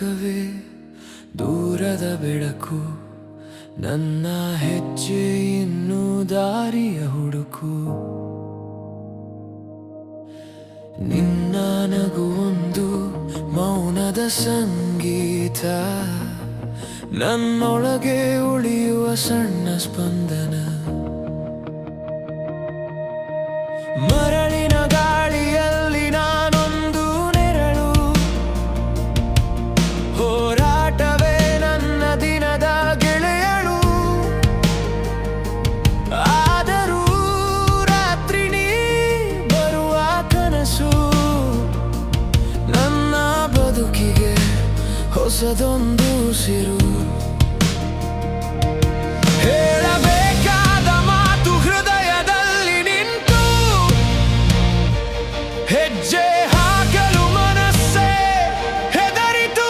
ಲೋಕವೇ ದೂರದ ಬೆಳಕು, ನನ್ನ ಹೆಜ್ಜೆ ಇನ್ನೂ ದಾರಿಯ ಹುಡುಕು. ನಿನ್ನ ನಗು ಒಂದು ಮೌನದ ಸಂಗೀತ, ನನ್ನೊಳಗೆ ಉಳಿಯುವ ಸಣ್ಣ ಸ್ಪಂದನ. ಮರಳಿನ ಗಾಳಿಯಲ್ಲಿ ನಾನೊಂದು ನೆರಳು, ಹೋರಾಟವೇ ನನ್ನ ದಿನದ ಗೆಳೆಯಳು. ಆದರೂ ರಾತ್ರಿ ನೀ ಬರುವ ಕನಸು, ನನ್ನ ಬದುಕಿಗೆ ಹೊಸದೊಂದು ಉಸಿರು. ಹೇಳಬೇಕಾದ ಮಾತು ಹೃದಯದಲ್ಲಿ ನಿಂತು, ಹೆಜ್ಜೆ ಹಾಕಲು ಮನಸ್ಸೇ ಹೆದರಿತು.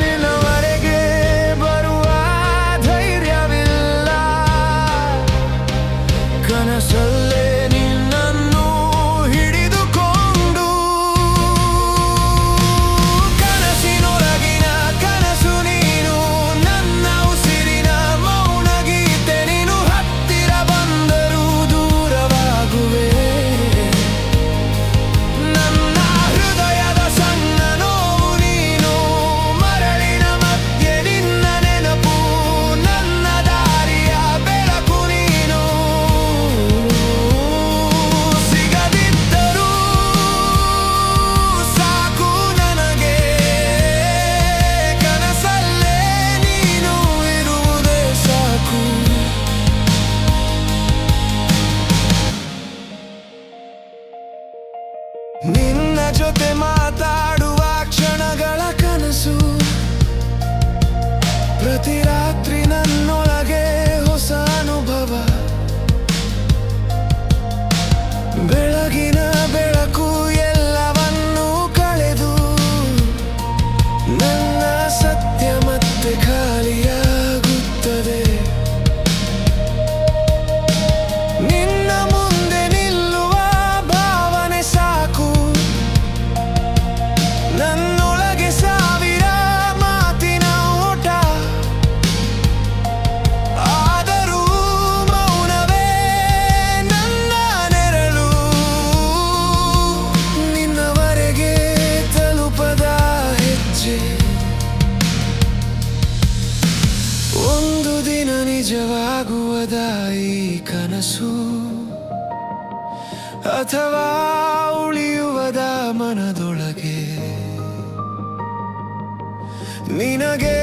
ನಿನ್ನವರೆಗೆ ಬರುವ ಧೈರ್ಯವಿಲ್ಲ, ಕನಸಲ್ಲೇ ನಿನ್ನನ್ನು ಹಿಡಿದುಕೊಂಡು. ಕನಸಿನೊಳಗಿನ ಕನಸು ನೀನು, ನನ್ನ ಉಸಿರಿನ ಮೌನ ಗೀತೆ ನೀನು. ಹತ್ತಿರ ಬಂದರೂ ದೂರವಾಗುವೆ, ನನ್ನ ಹೃದಯದ ಸಣ್ಣ ನೋವು ನೀನು. ಮರಳಿನ ಮಧ್ಯೆ ನಿನ್ನ ನೆನಪು, ನನ್ನ ದಾರಿಯ ಬೆಳಕು ನೀನು. ಸಿಗದಿದ್ದರೂ ಸಾಕು ನನಗೆ, ಕನಸಲ್ಲೇ ನೀನು ಇರುವುದೇ ಸಾಕು. ನಿನ್ನ ಜೊತೆ ಮಾತಾಡುವ ಕ್ಷಣಗಳ ಕನಸು, ಪ್ರತಿ ರಾತ್ರಿ ನನ್ನೊಳಗೆ ಹೊಸ ಅನುಭವ. ಬೆಳಗಿನ ಬೆಳಕು ಎಲ್ಲವನ್ನೂ ಕಳೆದು, ನನ್ನ ಸತ್ಯ ಮತ್ತೆ ಖಾಲಿಯಾಗುತ್ತದೆ. ನಿನ್ನ ಮುಂದೆ ನಿಲ್ಲುವ ಭಾವನೆ ಸಾಕು, ನನ್ನೊಳಗೆ ಸಾವಿರ ಮಾತಿನ ಓಟ. ಆದರೂ ಮೌನವೇ ನನ್ನ ನೆರಳು, ನಿನ್ನವರೆಗೆ ತಲುಪದ ಹೆಜ್ಜೆ. ಒಂದು ದಿನ ನಿಜವಾಗುವದ ಈ ಕನಸು, ಅಥವಾ ಉಳಿಯುವದ ಮನದೊಳಗೆ. ನಿನಗೆ